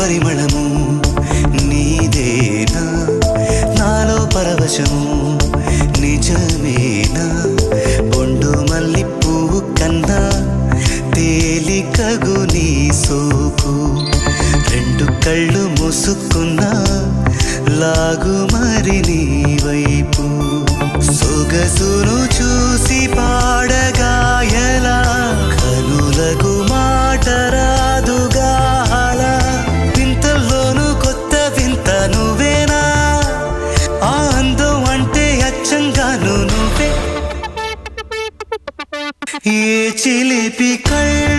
పరిమళము నీదేనా నాలో పరవశము నిజమేనా బొండు మల్లి పువ్వు కన్నా తేలికగు నీ సోకు రెండు కళ్ళు మూసుకున్నా లాగు మరి నీ వైపు సొగసును చూసి పాడగాయలా కనులకు మాట రాదుగా అలా వింతల్లోనూ కొత్త వింత నువ్వేనా ఆ అందం అంటే అచ్చంగాను నువ్వే ఏ చిలిపి కళ్ళు